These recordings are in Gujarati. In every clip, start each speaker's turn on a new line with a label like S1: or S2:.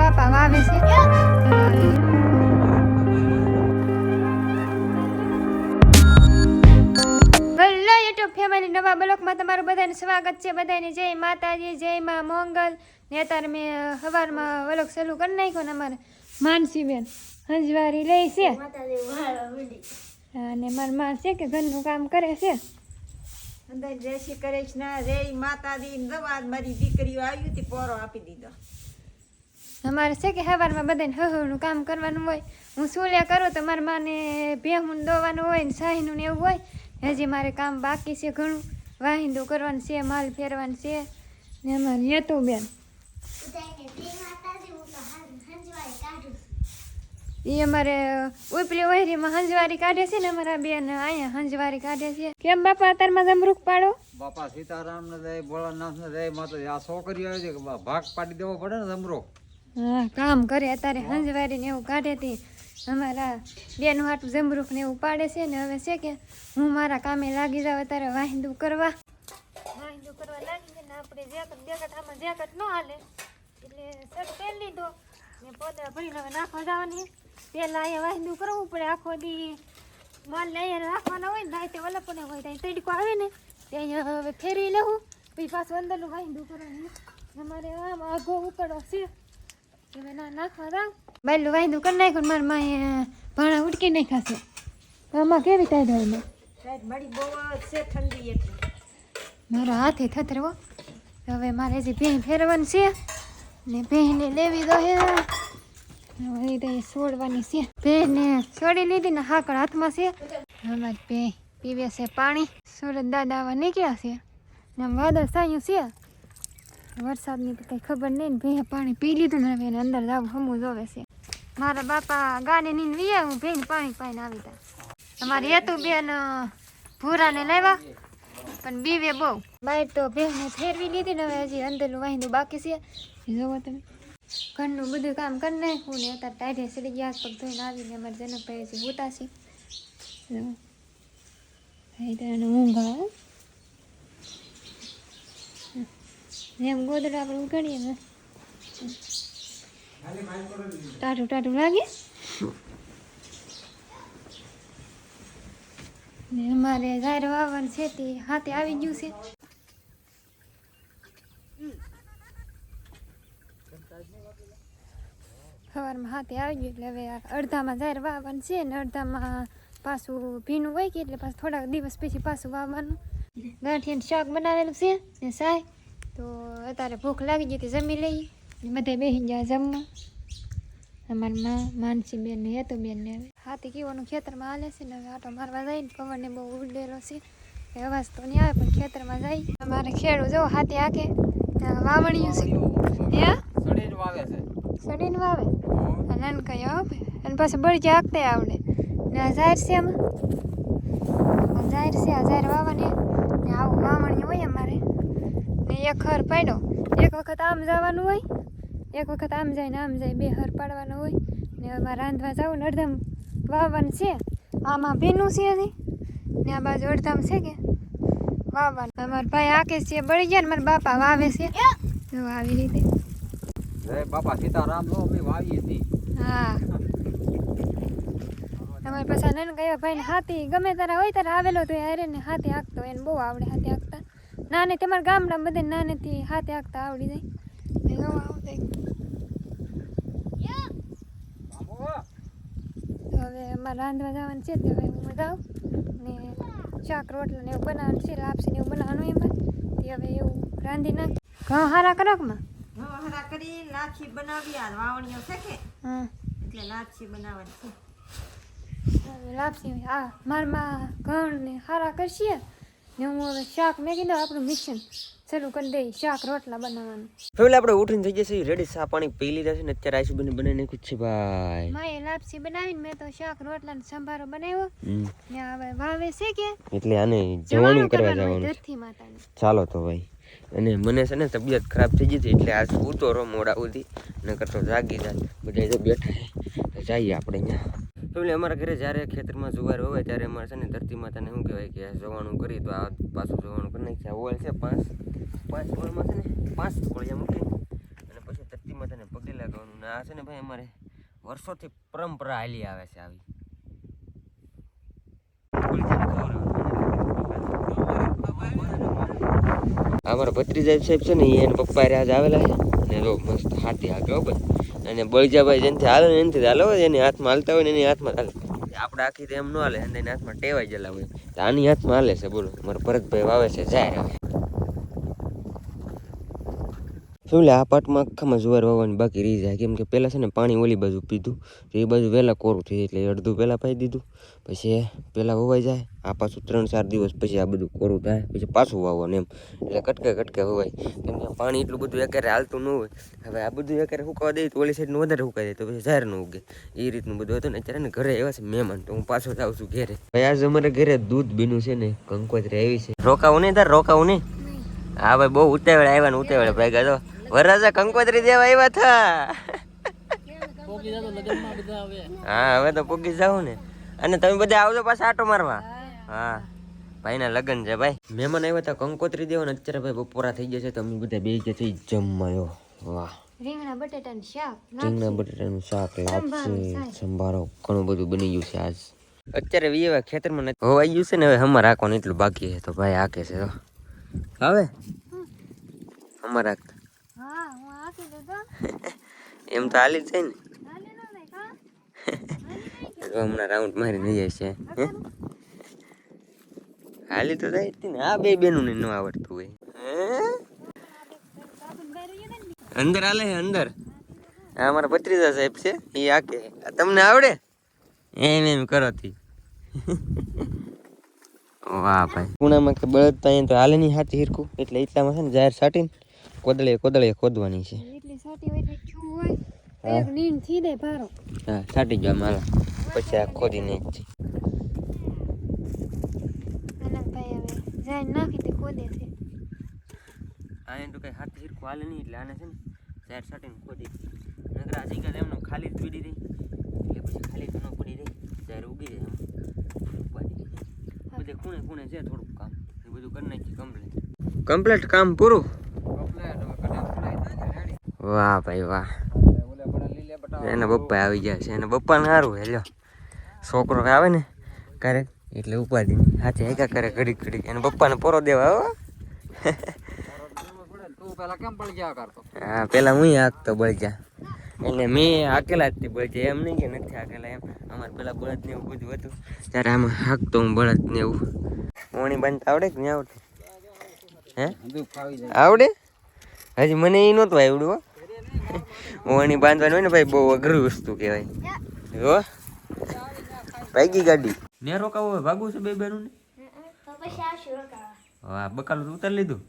S1: બાપા વાવે છે. હેલો યુટ્યુબ ફેમિલી, નવા બ્લોગમાં તમારું બધાને સ્વાગત છે. બધાને જય માતાજી, જય માં મોંગલ. ને અત્યારે મેં સવારમાં વ્લોગ ચાલુ કરી નાખ્યો ને અમારે માનસીબેન હંજવારી લે છે અને મારા માં છે કે ઘરનું કામ કરે છે.
S2: અંદર જય શ્રી કૃષ્ણ, જય માતાજી. નવાજ મારી દીકરીઓ આવી હતી, પોરો આપી દીધો.
S1: અમારે છે કે સવારમાં બધાને હહુનું કામ કરવાનું હોય. હું સુલે કરું તો મારા માને ભેહું દોવાનું હોય ને શાહીનું ને એવું હોય. હજી મારે કામ બાકી છે ઘણું. વાહિંદું કરવાનું છે, માલ ફેરવાનું છે. ને અમારે યતું બેન એ અમારે ઉપલી વહેરીમાં હંજવારી કાઢે છે ને અમારા બેન અહીંયા હંજવારી કાઢે છે. કેમ બાપા અત્યારમાં જમરૂખ પાડો?
S3: બાપા સીતારામ ને જય ભોળાનાથ ને જય માતાજી. આ છોકરીઓ આવે છે કે ભાગ પાડી દેવો પડે ને જમરો.
S1: હા, કામ કરે અત્યારે હંજવારી ને એવું કાઢે હતી. અમારા બેન હાટું જમરૂખ ને એવું પાડે છે ને હવે છે કે હું મારા કામે લાગી જાવ અત્યારે વાહિંદું કરવા લાગી છે ને આપણે જેકટ આમાં જેકટ ન હાલે એટલે શર્ટ પહેરી લીધો ને પોતે ભરીને હવે નાખવા જવાની. પહેલાં અહીંયા વાહિંદું કરવું પડે, આખો દી માલ અહીંયા રાખવાના હોય ને રાતે વલપને હોય ત્યાં તડકો આવે ને ત્યાં હવે ફેરવી લેવું પછી પાછું અંદરનું વાહિંદું કરવાનું. અમારે આમ આઘો ઉકળો છે હવે ના નાખવા જાવ. બાયલું વાહિંદું કરી નાખ્યું ને મારા માએ ભાણા ઉડકી નાખ્યા છે. આમાં કેવી ટાઈટ હોય ને
S2: સાહેબ મારી બહુ જ છે ઠંડી એટલે
S1: મારા હાથે થથરવો. હવે મારે જે ભેં ફેરવાની છે ને ભેંને લેવી દો હે તો છોડવાની છે. ભેંને છોડી લીધી ને હાકડ હાથમાં છે. અમારી ભેં પીવે છે પાણી. સુરત દાદા આવા નીકળ્યા છે ને આમ વાદળ સાયું છે. વરસાદની તો કંઈ ખબર નહીં ને ભેં પાણી પી લીધું ને હવે એને અંદર જવું હમું જોવે છે. મારા બાપા ગાને નીને વીએ હું ભેંને પાણી પાઈને આવી તા. અમારી હેતુ બેન ભૂરાને લેવા પણ બીવે બહુ. બહાર તો ભેંને ફેરવી લીધી ને હવે હજી અંદરનું વાહિંદું બાકી છે. જોવો તમે ઘરનું બધું કામ કરી નાખ્યું ને અત્યારે ટાઈડે ચડી ગયા પગ ધોઈને આવીને અમારે જનકભાઈ હજી હોતા છે. ઊંઘ આવે એમ ગોદડા આપણે ઉઘાડીએ ને ટાટું ટાટું લાગે ને અમારે ઝાર વાવવાનું છે તે હાથે આવી ગયું છે. સવારમાં હાથે આવી ગયું એટલે હવે અડધામાં ઝાર વાવવાનું છે ને અડધામાં પાછું ભીનું હોય કે એટલે પાછું થોડાક દિવસ પછી પાછું વાવવાનું. ગાંઠિયાનું શાક બનાવેલું છે ને સાય તો અત્યારે ભૂખ લાગી ગઈ હતી જમી લઈ ને બધે બેસી ગયા જમવા. અમારા માનસી બેન ને હેતુ બેન ને હવે હાથી કીવાનું ખેતરમાં હાલે છે ને હવે આટો મારવા જાય ને પવનને બહુ ઉડેલો છે એ અવાજ તો નહીં આવે પણ ખેતરમાં જાય. અમારે ખેડું જવો હાથી આકે વાવણિયું છે હે
S3: સડીને વાવે છે.
S1: સડીને વાવે અને નનકાઈ આવે અને પાછું બળજી આંકતે આવડે ને આ ઝાર છે આમાં ઝાર છે આ ઝાર વાવવાની ને આવું વાવણિયું હોય અમારે ને એક હર પાડ્યો એક વખત આમ જવાનું હોય એક વખત આમ જાય ને આમ જાય બે હર પાડવાનો હોય ને અમારે રાંધવા જવું ને અડધામ વાવવાનું છે. આમાં ભીનું છે હજી ને આ બાજુ અડધામ છે કે વાવવાનું. અમારા ભાઈ આકે છે બળી ગયા ને મારા બાપા વાવે છે જો આવી રીતે.
S3: જય બાપા સીતારામ નો અમે વાવીએ છીએ.
S1: હા તમારે પાછા નન ગયા ભાઈ ને હાથી ગમે તારા હોય ત્યારે આવેલો તો હારે ને હાથી હાંકતો એને બહુ આવડે હાથી હાંકતા. નાને તમારા ગામડા બધે નાનેથી હાથે હાંકતા આવડી જાય. હવે અમારે રાંધવા જવાનું છે તો હવે હું જાઉં ને શાક રોટલા ને એવું બનાવવાનું છે, લાપસી ને એવું બનાવવાનું એમાં તે હવે એવું રાંધી નાખ. ઘઉં હારા કડકમાં
S2: હરા કરી લાછી બનાવી. આ વાવણીઓ છે કે
S1: હા
S2: એટલે લાછી બનાવવાની છે.
S1: હવે લાપસી આ મારમાં ઘઉં ને હારા કરશે ને હું હવે શાક મેં કીધું આપણું મિશન ચાલુ કરી દઈ શાક રોટલા બનાવવાનું.
S4: ફેમિલી આપણે ઉઠીને થઈ જશે રેડી. ચા પાણી પી લીધા છે ને અત્યારે આઈસુબેન બનાવી નાખ્યું છે ભાઈ.
S1: માએ લાપસી બનાવીને મેં તો શાક રોટલા ને સંભારો બનાવ્યો ને હવે વાવે છે કે
S4: એટલે આને જવાનું કરવા જવાનું
S1: ધરતી માતાને.
S4: ચાલો તો ભાઈ. અને મને છે ને તબિયત ખરાબ થઈ ગઈ હતી એટલે આજ સૂતો રહો મોડા સુધી નકર તો જાગી જાય. બધા જો બેઠા છે તો જઈએ આપણે અહીંયા. ફેમિલી અમારા ઘરે જ્યારે ખેતરમાં જુવાર હોય ત્યારે અમારે છે ને ધરતી માતાને શું કહેવાય કે જવાનું કરી તો આ પાછું જવાનું કરી નાખ્યા. ઓળ છે પાંચ ઓળમાં છે ને 5 કોળિયા મૂકી અને પછી ધરતી માતાને પગે લાગવાનું. આ છે ને ભાઈ અમારે વર્ષોથી પરંપરા હાલી આવે છે આવી. અમારા ભત્રીજા સાહેબ છે ને એના પપ્પા આજ આવેલા છે ને જો મસ્ત હાથી આગળ ભાઈ અને બળજાભાઈ જેનથી હાલે ને એનથી હાલો એની હાથમાં હાલતા હોય ને એની હાથમાં હાલે. આપણે આખી તો એમ ન હાલે અને એની હાથમાં ટેવાઈ ગયેલા હોય તો આની હાથમાં હાલે છે. બોલો મારા ભરતભાઈ વાવે છે જાય હવે શું લે આ પાટમાં આખામાં જુવાર વાવવાની બાકી રહી જાય કેમ કે પહેલાં છે ને પાણી ઓલી બાજુ પીધું તો એ બાજુ વહેલા કોરું થઈ એટલે અડધું પહેલાં પાઈ દીધું પછી પહેલાં વવાઈ જાય આ પાછું 3-4 દિવસ પછી આ બધું કોરું થાય પછી પાછું વાવવાનું એમ એટલે કટકે વવાય કેમ કે પાણી એટલું બધું એકારે હાલતું ન હોય. હવે આ બધું એકારે સુકાવા દઈએ તો ઓલી સાઈડનું વધારે સુકાઈ જાય તો પછી ઝાર ન ઉગે એ રીતનું બધું હતું ને અત્યારે ને ઘરે એવા છે મહેમાન તો હું પાછો જાઉં છું ઘેરે. ભાઈ આજ અમારે ઘરે દૂધ બીનું છે ને કંકોત્રી આવી છે. રોકાવું નહીં તાર રોકાવું નહીં. હા ભાઈ બહુ ઉતાવળ આવ્યા ને ઉતાવળ ભાઈ તો વરરાજા કંકોત્રી દેવા આવ્યા થા. હા હવે તો પોગી જાવ ને અને તમે બધા આવજો પાછા આટો મારવા. હા ભાઈ ના લગ્ન છે ભાઈ. મહેમાન આવ્યા હતા કંકોત્રી દેવા ને અત્યારે ભાઈ બપોરા થઈ જશે તો અમે બધા બે જશે જમવાયો. વાહ
S1: રીંગણા બટેટાનું શાક
S4: રીંગણા બટેટાનું શાક લાપસી સંભારો ઘણું બધું બની ગયું છે આજ. અત્યારે વીએવા ખેતરમાં હોવાઈ ગયું છે ને હવે હમણાં રાખવાનું એટલું બાકી છે તો ભાઈ આકે છે તો હવે અમારા
S1: હા હું આખી દઉં
S4: એમ તો હાલી જ જાય ને
S1: હાલે ન ભાઈ કા
S4: તો હમણાં રાઉન્ડ મારી નહીં જાય છે હાલી તો જાય જ ને. આ બે બેનું ને ન આવડતું હોય અંદર હાલે છે અંદર. આ અમારા ભત્રીજા સાહેબ છે એ આકે તમને આવડે એમ કરો થી. વાહ ભાઈ પૂણામાં કે બળદ તો અહીંયા તો હાલે નહીં હાથી હિરકું એટલે એટલામાં છે ને જાહેર સાટીને કોદળે ખોદવાની છે.
S1: એટલી સાટી હોય તો શું હોય એક નીણ થી દે ભારો.
S4: હા સાટી જો માલા પછી આ ખોદીને જ છે.
S1: અને ભાઈ હવે જાય નાખી તે ખોદે છે.
S4: આને તો કઈ હાથી હિરકું હાલે નહીં એટલે આને છે ને જાહેર સાટીને ખોદી નકર આ જગ્યા એમનો ખાલી જ પડી રહી એટલે પછી ખાલી તો ન પડી રહી જાહેર ઉગી જાય બધે ખૂણે છે થોડુંક કામ એ બધું કરી નાખી કમ્પ્લીટ કામ પૂરું. વાહ ભાઈ વાહ એના પપ્પા આવી ગયા છે. એના પપ્પાને સારું હેલો છોકરો આવે ને ક્યારેક એટલે ઉપાધિ નહીં હાથે હેકા કરે ઘડીક એના પપ્પાને પોરો દેવા હો. હા પેલા હું હાંકતો બળજા એટલે મેં હાકેલા જ બળજા એમ નહીં કે નથી હાકેલા એમ અમારે પેલા બળદ ને એવું બધું હતું ત્યારે આમાં હાંકતો હું બળદ ને એવું. ઓણી બાંધતા આવડે કે નહીં આવડે? હે આવડે? હજી મને એ નહોતું આવડ્યું હો. ઓણી બાંધવાનું હોય ને ભાઈ બહુ અઘરી વસ્તુ કહેવાય હો. ભાગી ગાડી ને રોકાવું હોય ભાગવું છે બે બેનું ને વાહ બકાલું તો ઉતારી લીધું.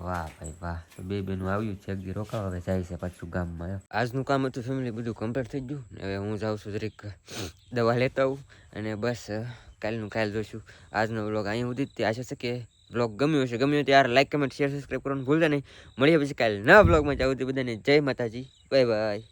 S4: વાહ ભાઈ વાહ તો બે બેનું આવ્યું છે એક દી રોકાવા હવે જાય છે પાછું ગામમાં. આજનું કામ હતું ફેમિલી બધું કમ્પ્લીટ થઈ ગયું હવે હું જાઉં છું જરીક દવા લેતા આવું અને બસ કાલ જોઈશું. આજનો વ્લોગ અહીં સુધી જ આશા છે કે વ્લોગ ગમ્યો હશે. ગમ્યો ત્યારે લાઈક કમેન્ટ શેર સબસ્ક્રાઈબ કરવાનું ભૂલતા નહીં. મળીએ પછી કાલે નવા વ્લોગમાં જાઉં બધાને જય માતાજી બાય બાય.